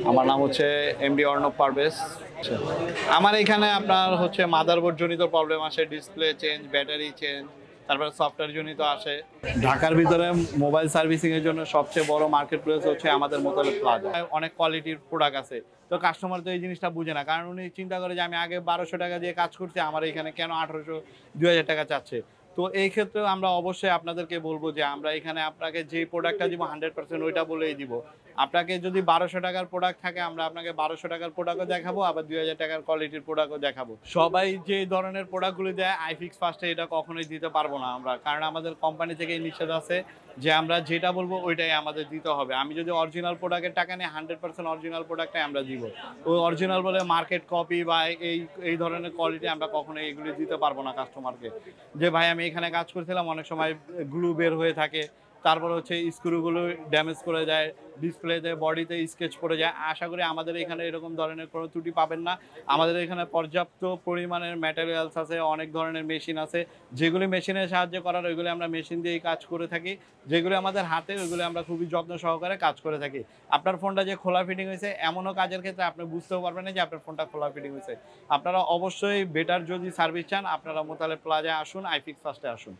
আমার নাম হচ্ছে এমডি অর্ণব পারভেজ। আচ্ছা, আমার এখানে আপনার হচ্ছে মাদারবোর্ড জনিত প্রবলেম আসে, ডিসপ্লে চেঞ্জ, ব্যাটারি চেঞ্জ, তারপরে সফটওয়্যার জনিত আসে। ঢাকার ভিতরে মোবাইল সার্ভিসিং এর জন্য সবচেয়ে বড় মার্কেট প্লেস হচ্ছে আমাদের মোতালেব প্লাজা। অনেক কোয়ালিটির প্রোডাক্ট আছে, তো কাস্টমার তো এই জিনিসটা বুঝে না, কারণ উনি চিন্তা করে যে আমি আগে 1200 টাকা দিয়ে কাজ করছি, আমার এখানে কেন 1800 2000 টাকা চাচ্ছে। তো এই ক্ষেত্রে আমরা অবশ্যই আপনাদেরকে বলবো যে আমরা এখানে আপনাকে যে প্রোডাক্টটা দিব 100% ওইটা বলেই দিব। আপনাকে যদি 1200 টাকার প্রোডাক্ট থাকে, আমরা আপনাকে 1200 টাকার প্রোডাক্টও দেখাবো, আবার 2000 টাকার কোয়ালিটির প্রোডাক্টও দেখাবো। সবাই যে ধরনের প্রোডাক্টগুলি দেয় আইফিক্স ফার্স্টে এটা কখনোই দিতে পারবো না আমরা, কারণ আমাদের কোম্পানি থেকে নিষেধ আছে যে আমরা যেটা বলবো ওইটাই আমাদের দিতে হবে। আমি যদি অরিজিনাল প্রোডাক্টের টাকা নিই, 100% অরিজিনাল প্রোডাক্টটাই আমরা দিব। ওই অরিজিনাল বলে মার্কেট কপি বা এই এই ধরনের কোয়ালিটি আমরা কখনোই এগুলি দিতে পারবো না কাস্টমারকে। যে ভাই আমি এখানে কাজ করছিলাম, অনেক সময় গ্লু বের হয়ে থাকে, তারপর হচ্ছে স্ক্রুগুলো ড্যামেজ করে যায়, ডিসপ্লেতে বডিতে স্কেচ পড়ে যায়। আশা করি আমাদের এখানে এরকম ধরনের কোনো ত্রুটি পাবেন না। আমাদের এখানে পর্যাপ্ত পরিমাণের ম্যাটেরিয়ালস আছে, অনেক ধরনের মেশিন আছে, যেগুলি মেশিনের সাহায্যে করার ওইগুলি আমরা মেশিন দিয়েই কাজ করে থাকি। যেগুলি আমাদের হাতে ওইগুলি আমরা খুবই যত্ন সহকারে কাজ করে থাকি। আপনার ফোনটা যে খোলা ফিটিং হয়েছে এমনও কাজের ক্ষেত্রে আপনি বুঝতেও পারবেন না যে আপনার ফোনটা খোলা ফিটিং হয়েছে। আপনারা অবশ্যই বেটার যদি সার্ভিস চান, আপনারা মোতালেব প্লাজায় আসুন, আইফিক্স ফার্স্টে আসুন।